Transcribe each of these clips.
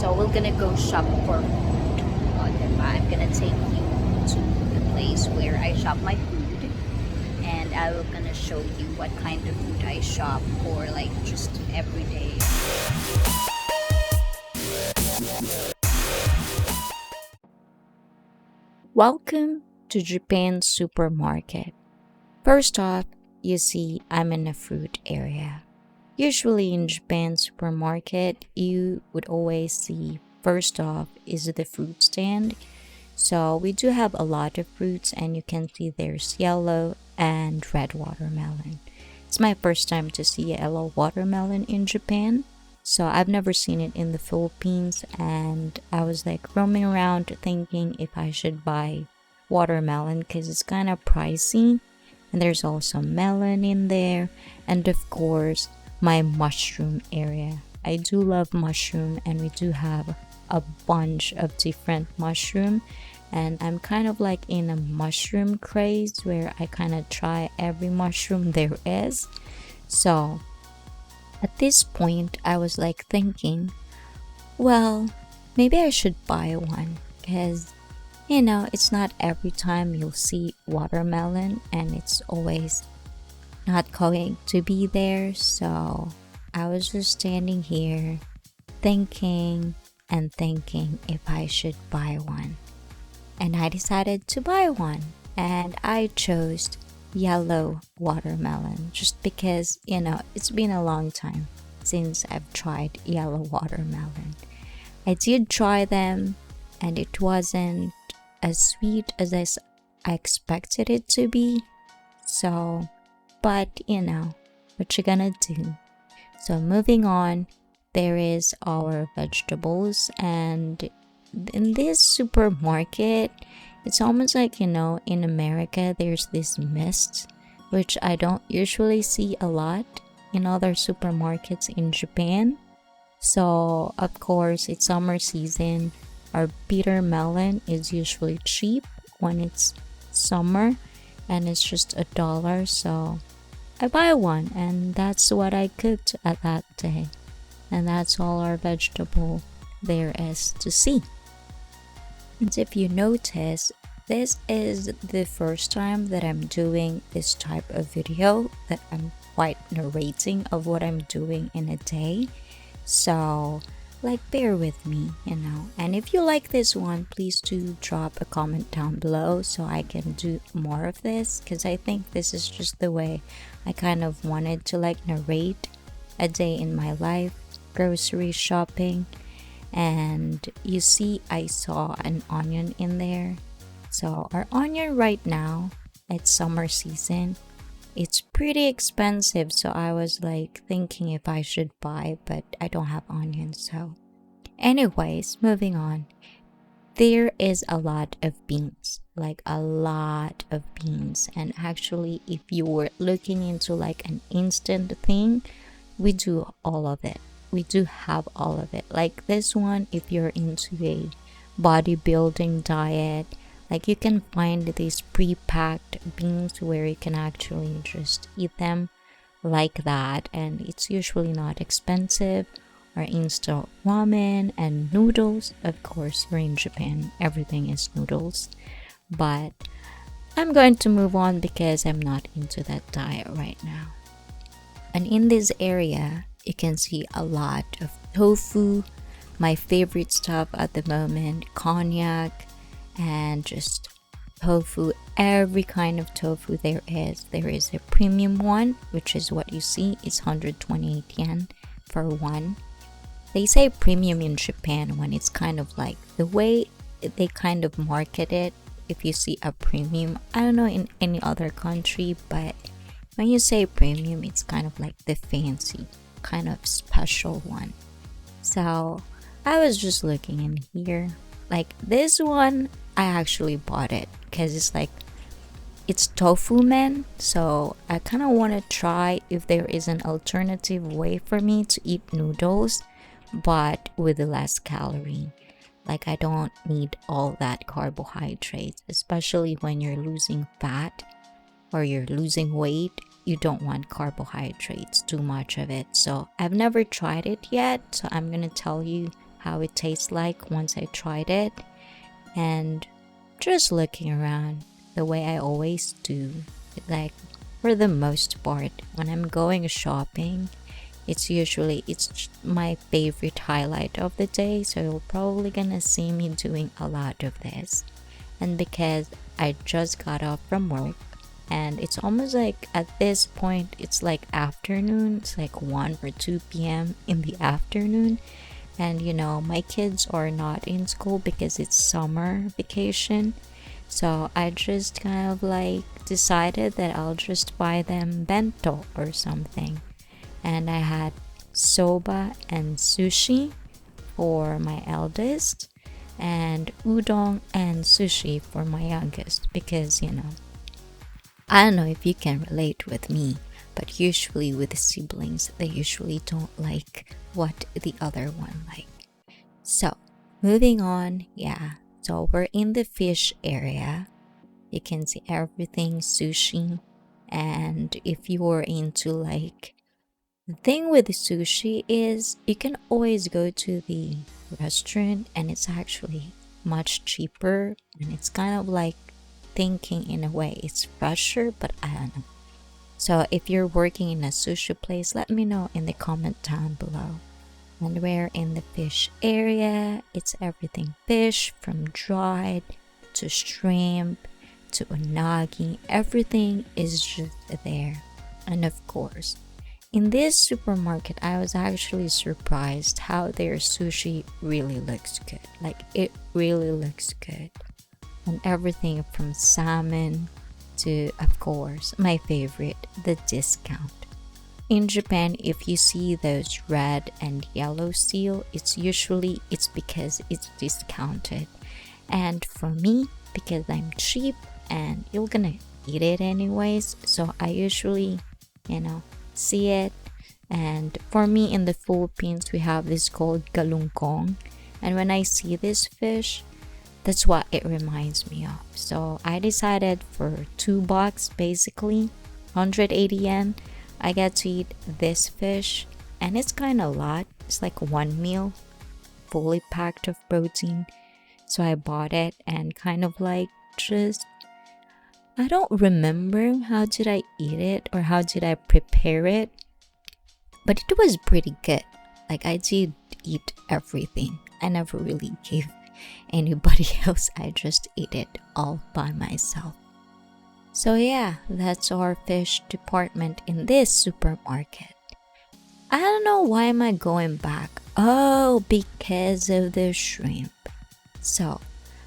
So we're gonna go shop for food. Diba? I'm gonna take you to the place where I shop my food, and I will gonna show you what kind of food I shop for, like just every day. Welcome to Japan supermarket. First off, you see I'm in a fruit area. Usually in Japan supermarket, you would always see first off is the fruit stand. So we do have a lot of fruits, and you can see there's yellow and red watermelon. It's my first time to see yellow watermelon in Japan. So I've never seen it in the Philippines, and I was like roaming around thinking if I should buy watermelon because it's kind of pricey. And there's also melon in there, and of course my mushroom area. I do love mushroom, and we do have a bunch of different mushroom, and I'm kind of like in a mushroom craze where I kind of try every mushroom there is. So at this point I was like thinking, well, maybe I should buy one because it's not every time you'll see watermelon, and it's always not going to be there. So I was just standing here thinking and thinking if I should buy one. And I decided to buy one, and I chose yellow watermelon just because, it's been a long time since I've tried yellow watermelon. I did try them, and it wasn't as sweet as I expected it to be. So, but what you gonna do? So moving on, there is our vegetables, and in this supermarket, it's almost like, in America, there's this mist, which I don't usually see a lot in other supermarkets in Japan. So, of course, it's summer season. Our bitter melon is usually cheap when it's summer, and it's just $1. So I buy one, and that's what I cooked at that day. And that's all our vegetable there is to see. And if you notice, this is the first time that I'm doing this type of video that I'm quite narrating of what I'm doing in a day. So bear with me. And if you like this one, please do drop a comment down below so I can do more of this, because I think this is just the way I kind of wanted to narrate a day in my life, grocery shopping. And you see I saw an onion in there. So our onion right now, it's summer season, it's pretty expensive. So I was thinking if I should buy, but I don't have onions. So anyways, moving on, there is a lot of beans, a lot of beans. And actually, if you were looking into an instant thing, we do all of it. We do have all of it. Like this one, if you're into a bodybuilding diet, you can find these pre-packed beans where you can actually just eat them like that, and it's usually not expensive. Or instant ramen and noodles. Of course, we're in Japan, everything is noodles. But I'm going to move on because I'm not into that diet right now. And in this area, you can see a lot of tofu, my favorite stuff at the moment, cognac, and just tofu, every kind of tofu there is. There is a premium one, which is what you see, it's 128 yen for one. They say premium in Japan when it's kind of the way they kind of market it. If you see a premium, I don't know in any other country, but when you say premium, it's kind of the fancy, kind of special one. So I was just looking in here. This one, I actually bought it because it's tofu men. So I kind of want to try if there is an alternative way for me to eat noodles, but with less calorie. I don't need all that carbohydrates, especially when you're losing fat or you're losing weight. You don't want carbohydrates, too much of it. So I've never tried it yet, so I'm gonna tell you how it tastes like once I tried it, and just looking around the way I always do. Like, for the most part, when I'm going shopping, it's my favorite highlight of the day, so you're probably gonna see me doing a lot of this. And because I just got off from work, and it's almost like at this point it's like afternoon, it's like 1 or 2 p.m. in the afternoon, and my kids are not in school because it's summer vacation. So I just kind of like decided that I'll just buy them bento or something. And I had soba and sushi for my eldest, and udon and sushi for my youngest, because I don't know if you can relate with me, but usually with siblings, they usually don't like what the other one like. So, moving on, yeah. So we're in the fish area. You can see everything sushi. And if you're into like, the thing with sushi is you can always go to the restaurant and it's actually much cheaper, and it's kind of like thinking in a way it's fresher, but I don't know. So if you're working in a sushi place, let me know in the comment down below. And we're in the fish area. It's everything fish, from dried to shrimp to unagi. Everything is just there. And of course, in this supermarket, I was actually surprised how their sushi really looks good. Like, it really looks good. And everything from salmon to, of course, my favorite, the discount. In Japan, if you see those red and yellow seal, it's because it's discounted. And for me, because I'm cheap and you're gonna eat it anyways, so I usually, see it. And for me, in the Philippines, we have this called galungkong, and when I see this fish, that's what it reminds me of. So I decided for $2, basically 180 yen, I get to eat this fish, and it's kind of a lot. It's like one meal, fully packed of protein. So I bought it, and kind of like I don't remember how did I eat it or how did I prepare it, but it was pretty good. Like, I did eat everything. I never really gave anybody else. I just ate it all by myself. So yeah, that's our fish department in this supermarket. I don't know why am I going back. Oh, because of the shrimp. So,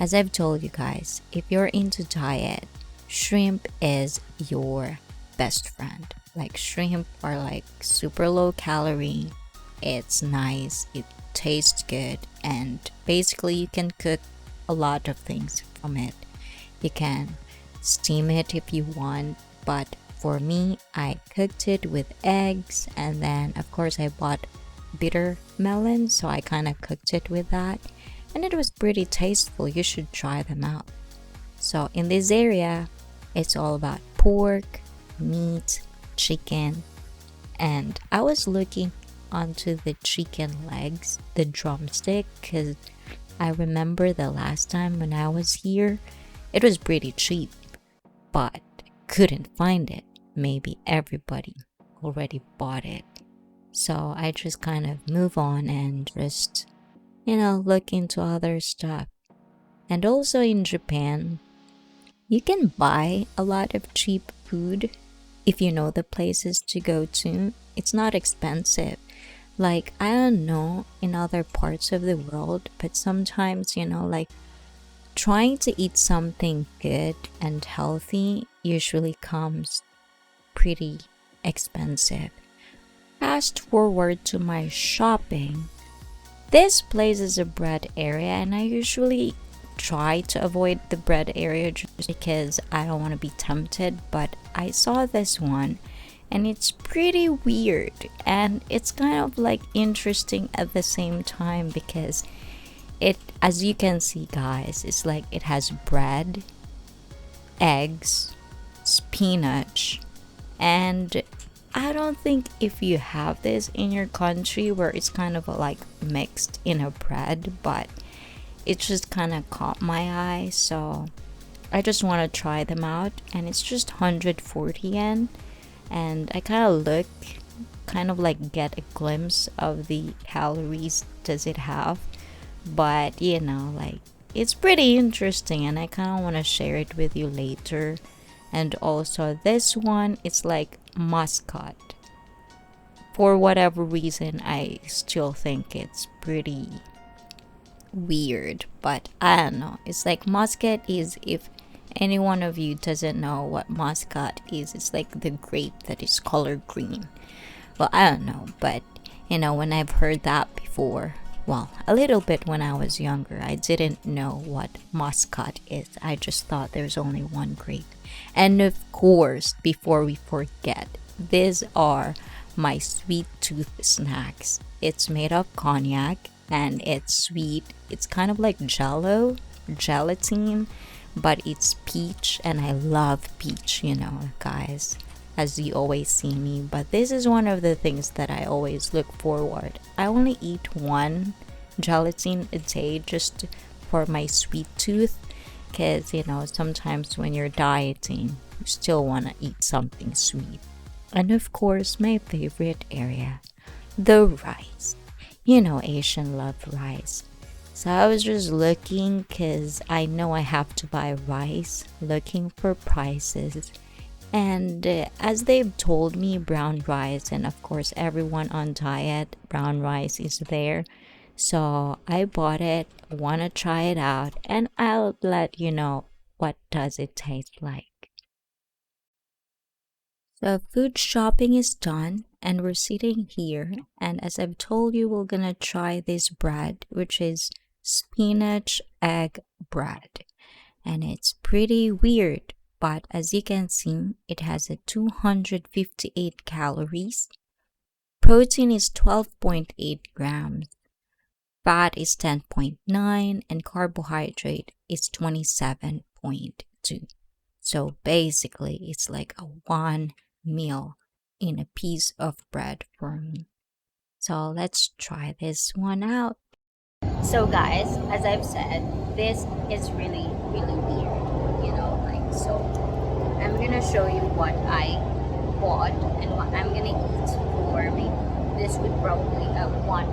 as I've told you guys, if you're into diet, shrimp is your best friend. Like, shrimp are like super low calorie. It's nice, it tastes good, and basically you can cook a lot of things from it. You can steam it if you want, but for me, I cooked it with eggs, and then of course I bought bitter melon, so I kind of cooked it with that, and it was pretty tasteful. You should try them out. So in this area, it's all about pork, meat, chicken, and I was looking onto the chicken legs, the drumstick, because I remember the last time when I was here, it was pretty cheap, but couldn't find it. Maybe everybody already bought it. So I just kind of move on and just, look into other stuff. And also in Japan, you can buy a lot of cheap food if you know the places to go to. It's not expensive. Like, I don't know in other parts of the world, but sometimes, like, trying to eat something good and healthy usually comes pretty expensive. Fast forward to my shopping. This place is a bread area, and I usually try to avoid the bread area just because I don't want to be tempted, but I saw this one and it's pretty weird, and it's kind of like interesting at the same time, because it, as you can see guys, it's like it has bread, eggs, spinach, and I don't think if you have this in your country where it's kind of like mixed in a bread, but it just kind of caught my eye, so I just want to try them out. And it's just 140 yen, and I kind of look, kind of like get a glimpse of the calories does it have, but like it's pretty interesting, and I kind of want to share it with you later. And also this one, it's like muscat. For whatever reason, I still think it's pretty weird, but I don't know. It's like muscat is, if any one of you doesn't know what muscat is, it's like the grape that is colored green. Well, I don't know, but when I've heard that before, well, a little bit when I was younger, I didn't know what muscat is. I just thought there's only one grape. And of course, before we forget, these are my sweet tooth snacks. It's made of cognac and it's sweet. It's kind of like jello, gelatin, but it's peach, and I love peach, guys, as you always see me. But this is one of the things that I always look forward. I only eat one gelatin a day just for my sweet tooth, because sometimes when you're dieting, you still want to eat something sweet. And of course, my favorite area, the rice. Asian love rice. So I was just looking, because I know I have to buy rice, looking for prices. And as they've told me, brown rice, and of course everyone on diet, brown rice is there. So I bought it, want to try it out, and I'll let you know what does it taste like. So food shopping is done, and we're sitting here, and as I've told you, we're gonna try this bread, which is spinach egg bread. And it's pretty weird, but as you can see, it has a 258 calories. Protein is 12.8 grams. Fat is 10.9, and carbohydrate is 27.2. So basically, it's like a one meal in a piece of bread for me. So let's try this one out. So guys, as I've said, this is really, really weird. Like, so I'm gonna show you what I bought and what I'm gonna eat for me. This would probably one